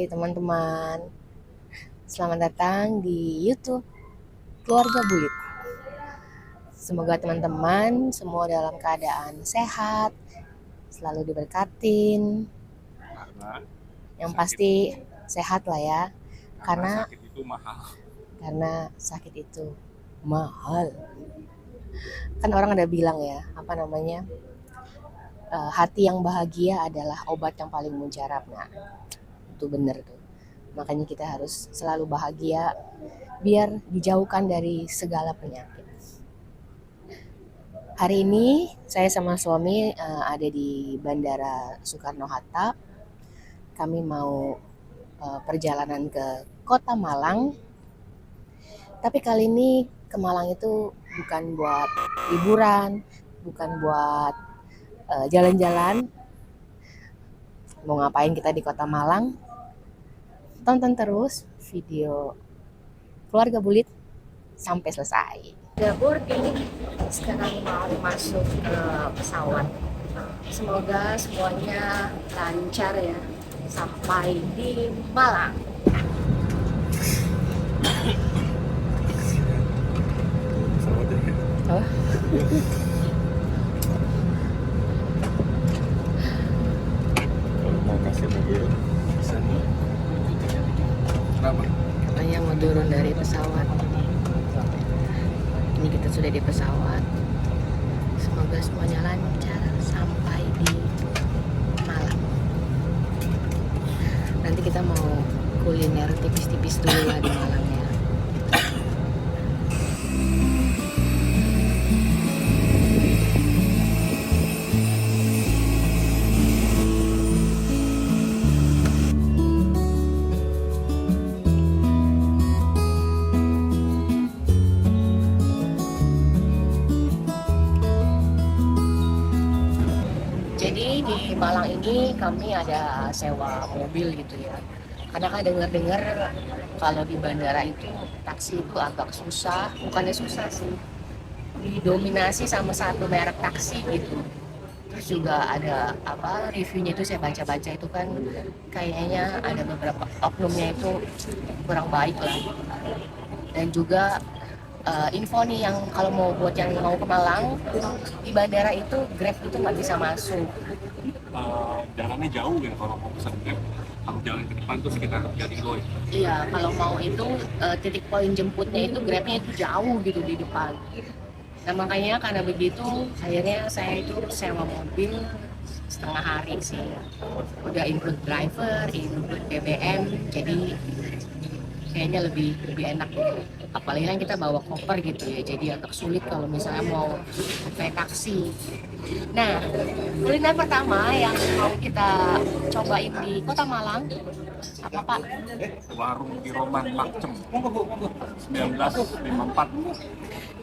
teman-teman, selamat datang di YouTube Keluarga Bulit. Semoga teman-teman semua dalam keadaan sehat, selalu diberkatin. Yang pasti sehat lah ya, karena sakit itu mahal. Karena sakit itu mahal. Kan orang ada bilang ya, hati yang bahagia adalah obat yang paling mujarab. Nah, itu bener tuh. Makanya kita harus selalu bahagia biar dijauhkan dari segala penyakit. Hari ini saya sama suami ada di Bandara Soekarno-Hatta. Kami mau perjalanan ke Kota Malang. Tapi kali ini ke Malang itu bukan buat liburan, bukan buat jalan-jalan. Mau ngapain kita di Kota Malang? Tonton terus video Keluarga Bulit sampai selesai. Udah boarding, sekarang mau masuk ke pesawat. Semoga semuanya lancar ya sampai di Malang. Oh. Kalau mau kasih mobil bisa nih. Kenapa? Katanya mau turun dari pesawat. Ini kita sudah di pesawat. Semoga semuanya lancar sampai di Malang. Nanti kita mau kuliner tipis-tipis dulu lah di Malang ya. Jadi di Malang ini kami ada sewa mobil gitu ya. Karena kan dengar-dengar kalau di bandara itu taksi itu agak susah, bukannya susah sih, didominasi sama satu merek taksi gitu. Terus juga ada reviewnya itu saya baca-baca itu kan kayaknya ada beberapa oknumnya itu kurang baik lah. Dan juga info nih yang kalau buat yang mau ke Malang di bandara itu Grab itu nggak bisa masuk. Jalannya jauh ya kalau mau pesan Grab. Kalau jalan ke depan tuh sekitar 3 kilo ya. Iya, kalau mau itu titik poin jemputnya itu Grabnya itu jauh gitu di depan. Nah makanya karena begitu akhirnya saya itu sewa mobil setengah hari sih. Udah include driver, include BBM, jadi kayaknya lebih enak gitu. Apalagi kan kita bawa koper gitu ya, jadi agak sulit kalau misalnya mau naik taksi. Nah, kuliner pertama yang mau kita cobain di Kota Malang apa Pak? Warung Kiroman Makcem 1954.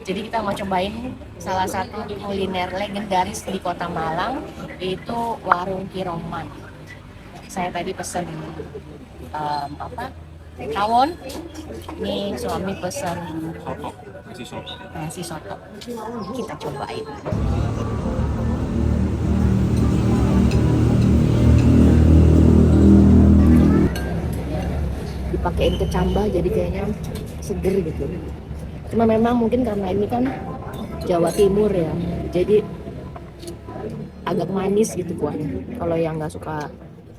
Jadi kita mau cobain salah satu kuliner legendaris di Kota Malang, yaitu Warung Kiroman. Saya tadi pesen tawon. Ini suami pesen nasi soto. Kita cobain. Dipakein kecambah jadi kayaknya seger gitu. Cuma memang mungkin karena ini kan Jawa Timur ya, jadi agak manis gitu kuahnya. Kalau yang nggak suka,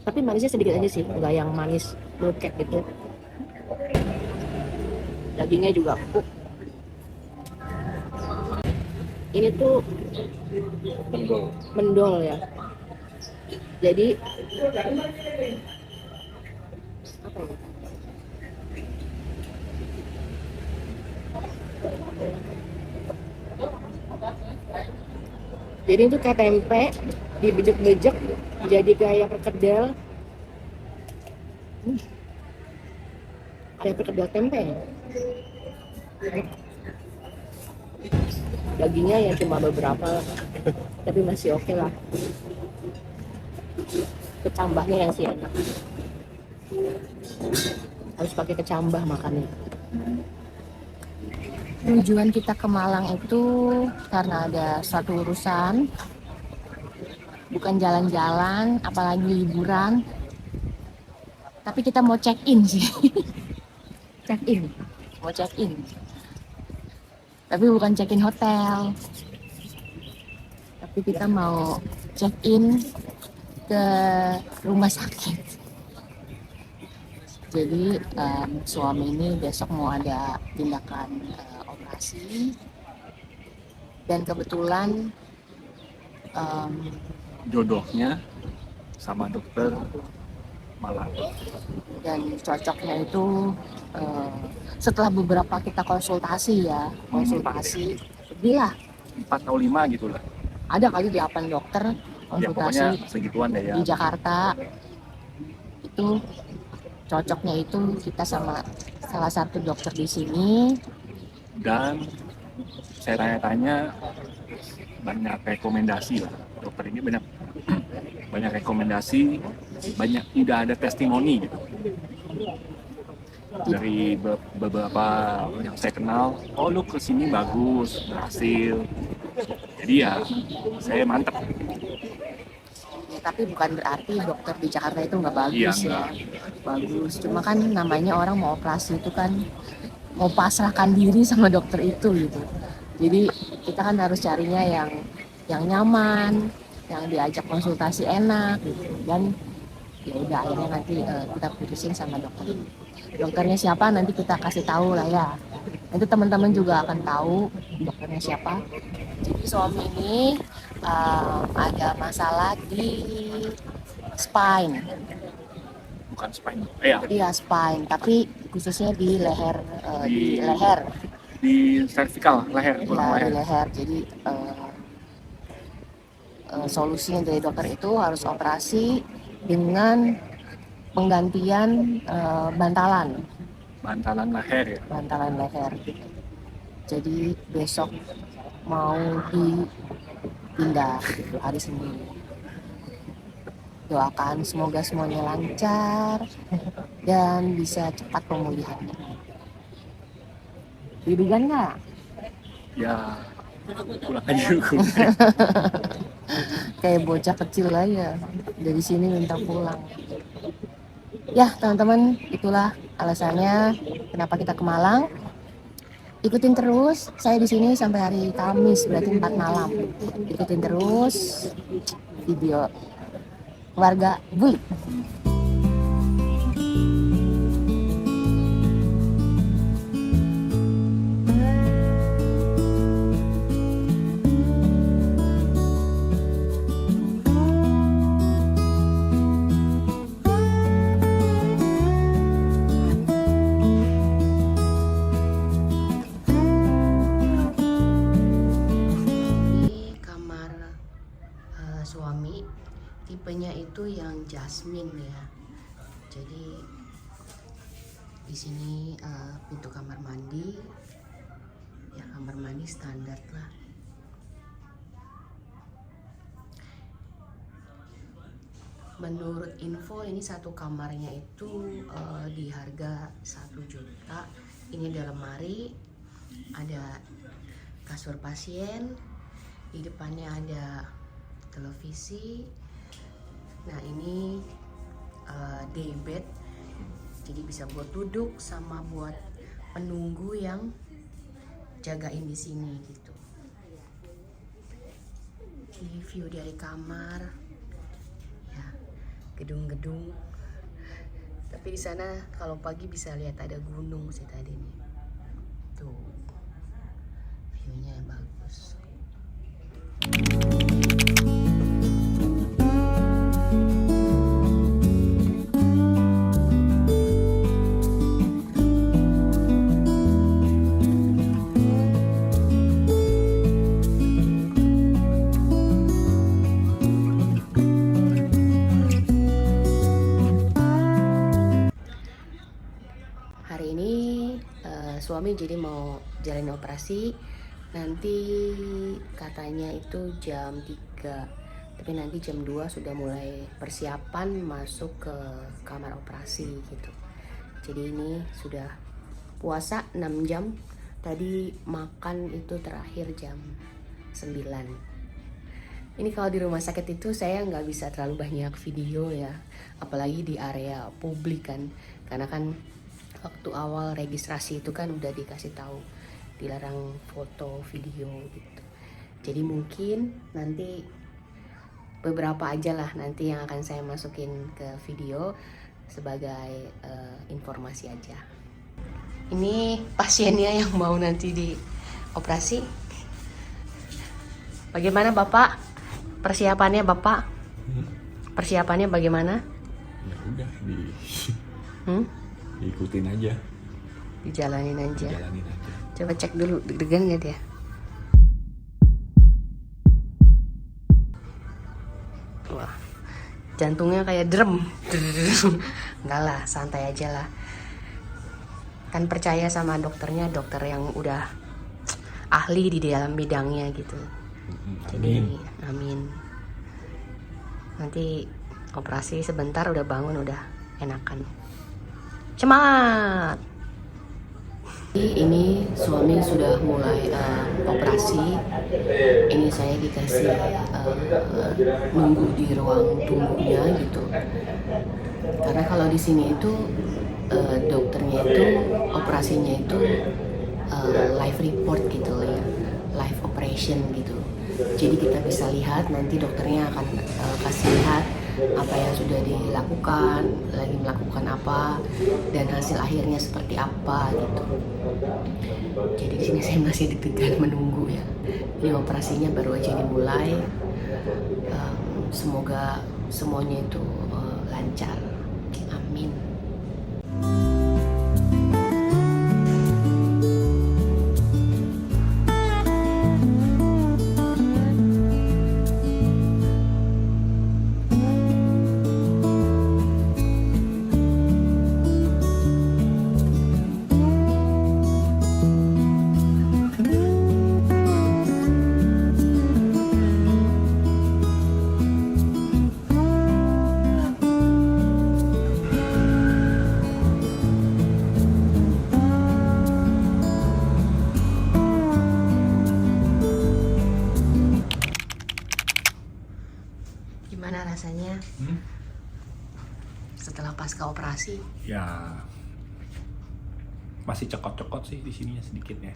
tapi manisnya sedikit aja sih, nggak yang manis loket gitu. Dagingnya juga empuk. Ini tuh mendol ya. Jadi apa ya? Jadi itu kayak tempe dibejek-bejek jadi kayak perkedel. Kayak perkedel tempe ya. Dagingnya ya cuma beberapa, tapi masih oke lah. Kecambahnya yang sih enak. Harus pakai kecambah makannya. Tujuan kita ke Malang itu karena ada suatu urusan, bukan jalan-jalan, apalagi liburan. Tapi kita mau check in sih. Check in, mau check in. Tapi bukan check in hotel. Tapi kita mau check in ke rumah sakit. Jadi suami ini besok mau ada tindakan operasi. Dan kebetulan Jodohnya sama dokter malah. dan cocoknya itu setelah beberapa kita konsultasi lebih lah, 4 atau 5 gitu lah. ada kali 8 dokter Ya pokoknya konsultasi segituan deh ya. di Jakarta. Itu cocoknya itu kita sama salah satu dokter di sini. Dan saya tanya-tanya banyak rekomendasi lah. Dokter ini banyak rekomendasi, banyak udah ada testimoni gitu. Dari beberapa yang saya kenal, oh lu kesini bagus, berhasil. Jadi ya saya mantep. Ya, tapi bukan berarti dokter di Jakarta itu nggak bagus Iya, ya. Bagus, cuma kan namanya orang mau operasi itu kan mau pasrahkan diri sama dokter itu gitu. Jadi kita kan harus carinya yang nyaman, yang diajak konsultasi enak gitu. Dan ya udah akhirnya nanti kita putusin sama dokter. Dokternya siapa nanti kita kasih tahu lah ya. Nanti teman-teman juga akan tahu dokternya siapa. Jadi suami ini ada masalah di spine. Bukan spine. Ya, Iya spine, tapi khususnya di leher, di Di- leher, di cervical, leher, tulang ya, di leher. leher. Jadi solusinya dari dokter itu harus operasi dengan penggantian bantalan Bantalan leher ya. Jadi besok mau dipindah gitu, hari Senin. Doakan semoga semuanya lancar dan bisa cepat pemulihannya. Dirigan nggak? Ya pulang aja dulu. Kayak bocah kecil aja dari sini minta pulang. Ya teman-teman, itulah alasannya kenapa kita ke Malang. Ikutin terus, saya di sini sampai hari Kamis, berarti 4 malam. Ikutin terus video keluarga Bui. Ini kamar suami, tipenya itu yang Jasmine ya. Jadi di sini pintu kamar mandi, ya kamar mandi standar lah. Menurut info ini satu kamarnya itu di harga 1 juta. Ini ada lemari, ada kasur pasien, di depannya ada televisi. Nah ini day bed, jadi bisa buat duduk sama buat penunggu yang jagain di sini gitu. Ini view dari kamar, ya gedung-gedung. Tapi di sana kalau pagi bisa lihat ada gunung sih tadi nih. Tuh viewnya bagus. Hari ini suami jadi mau jalin operasi. Nanti katanya itu jam 3, tapi nanti jam 2 sudah mulai persiapan masuk ke kamar operasi gitu. Jadi ini sudah puasa 6 jam. Tadi makan itu terakhir jam 9. Ini kalau di rumah sakit itu saya nggak bisa terlalu banyak video ya, apalagi di area publik kan, karena kan waktu awal registrasi itu kan udah dikasih tahu dilarang foto video gitu. Jadi mungkin nanti beberapa aja lah nanti yang akan saya masukin ke video sebagai informasi aja. Ini pasiennya yang mau nanti dioperasi. Bagaimana Bapak? Persiapannya Bapak? Persiapannya bagaimana? Ya udah diikutin aja, Dijalanin aja. jalanin aja. Coba cek dulu deg-degan gak dia? Wah, jantungnya kayak drum. Enggak lah, santai aja lah. Kan percaya sama dokternya, dokter yang udah ahli di dalam bidangnya gitu. Jadi, amin. Nanti operasi sebentar udah bangun udah enakan. Semangat! Ini suami sudah mulai operasi. Ini saya dikasih nunggu di ruang tunggunya gitu. Karena kalau di sini itu dokternya itu operasinya itu live report gitu ya, live operation gitu. Jadi kita bisa lihat nanti dokternya akan kasih lihat apa yang sudah dilakukan, lagi melakukan apa, dan hasil akhirnya seperti apa gitu. Jadi di sini saya masih deg-degan menunggu ya. Ini operasinya baru aja dimulai. Semoga semuanya itu lancar. Amin. Gimana rasanya setelah pasca operasi? Ya masih cekot-cekot sih di sininya sedikit ya.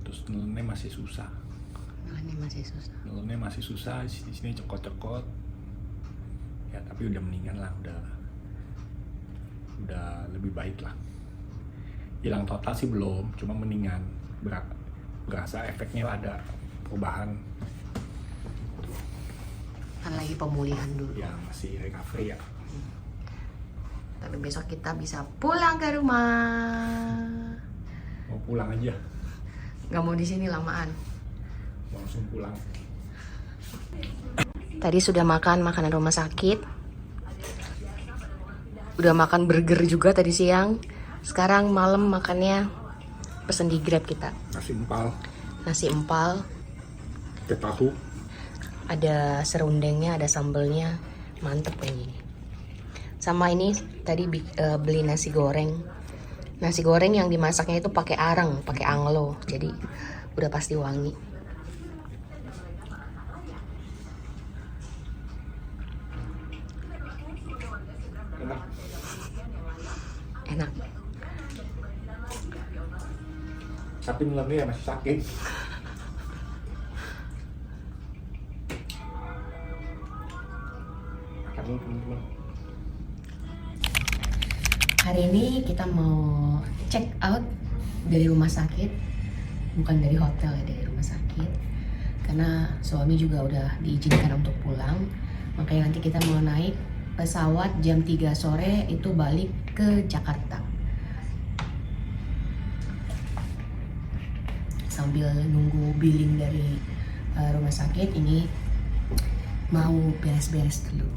Terus nelennya masih susah. Ini masih susah. Nelennya masih susah, di sini cekot-cekot. Ya tapi udah mendingan lah, udah lebih baik lah. Hilang total sih belum, cuma mendingan. Berasa efeknya ada perubahan. Kan lagi pemulihan dulu. Ya masih recovery ya. Tapi besok kita bisa pulang ke rumah. Mau pulang aja, Gak mau di sini lamaan. mau langsung pulang. Tadi sudah makan makanan rumah sakit. Udah makan burger juga tadi siang. Sekarang malam makannya pesen di Grab kita. Nasi empal, Ke tahu. ada serundengnya, ada sambelnya, mantep ini. Sama ini tadi beli nasi goreng. Nasi goreng yang dimasaknya itu pakai areng, pakai anglo, jadi udah pasti wangi. Enak. Tapi nelennya masih sakit. Teman-teman. Hari ini kita mau check out dari rumah sakit, bukan dari hotel ya, dari rumah sakit. Karena suami juga udah diizinkan untuk pulang, makanya nanti kita mau naik pesawat jam 3 sore itu balik ke Jakarta. Sambil nunggu billing dari rumah sakit, ini mau beres-beres dulu.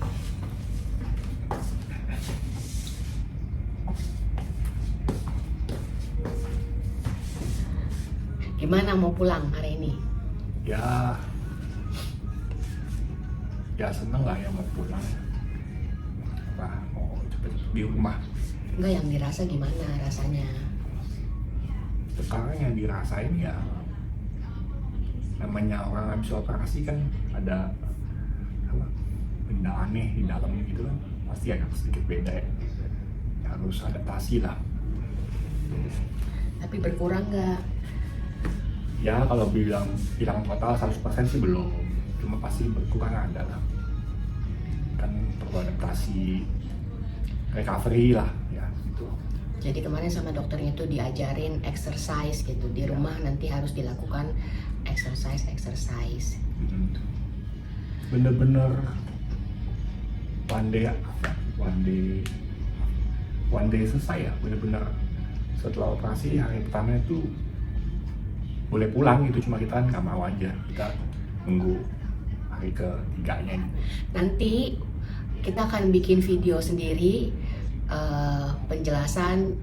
Gimana mau pulang hari ini? Ya seneng lah ya mau pulang. Mau cepet-cepet di rumah. Enggak, yang dirasa gimana rasanya? Sekarang yang dirasain ya namanya orang habis operasi kan ada apa, benda aneh di dalam gitu kan, pasti agak sedikit beda ya, harus adaptasi lah. Tapi berkurang nggak? Ya kalau bilang total 100% sih belum, cuma pasti berkurang ada lah, kan perlu adaptasi, recovery lah ya gitu. Jadi kemarin sama dokternya tuh diajarin exercise gitu, di rumah nanti harus dilakukan exercise. Bener-bener one day selesai ya, bener-bener setelah operasi hari pertama itu boleh pulang gitu, cuma kita kan nggak mau aja, kita nunggu hari ketiganya ini. Nanti kita akan bikin video sendiri penjelasan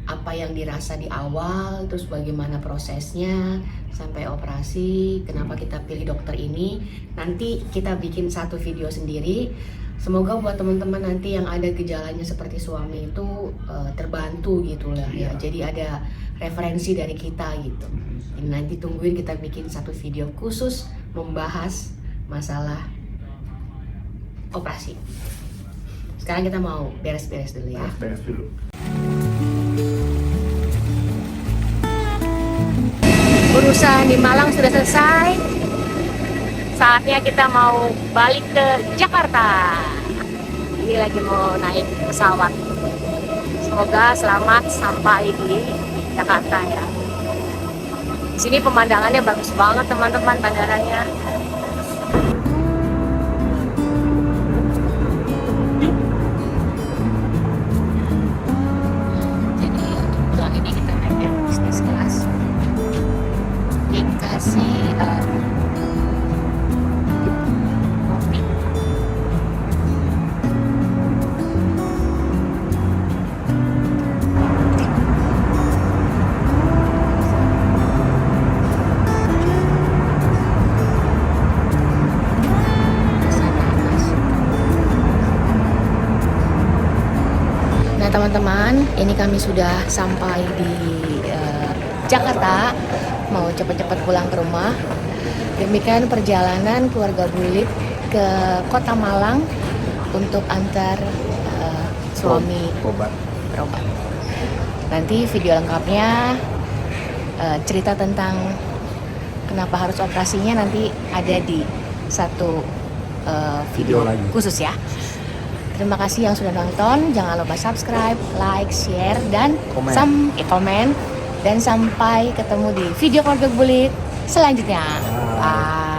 apa yang dirasa di awal, terus bagaimana prosesnya sampai operasi, kenapa kita pilih dokter ini. Nanti kita bikin satu video sendiri. Semoga buat teman-teman nanti yang ada gejalanya seperti suami itu terbantu gitu lah ya. Jadi ada referensi dari kita gitu. Jadi nanti tungguin kita bikin satu video khusus membahas masalah operasi. Sekarang kita mau beres-beres dulu ya. Beres dulu. Urusan di Malang sudah selesai. Saatnya kita mau balik ke Jakarta. Ini lagi mau naik pesawat. Semoga selamat sampai di Jakarta ya. Di sini pemandangannya bagus banget teman-teman, bandaranya. Jadi untuk pulang ini kita naik business class. Dikasih kopi. Nah teman-teman, ini kami sudah sampai di Jakarta, mau cepat-cepat pulang ke rumah. Demikian perjalanan keluarga Bulit ke Kota Malang untuk antar suami Obat. berobat. Nanti video lengkapnya, cerita tentang kenapa harus operasinya nanti ada di satu video Video lagi. khusus ya. Terima kasih yang sudah nonton. Jangan lupa subscribe, like, share, dan Komen. komen. Dan sampai ketemu di video keluarga Bulit selanjutnya. Bye. Bye.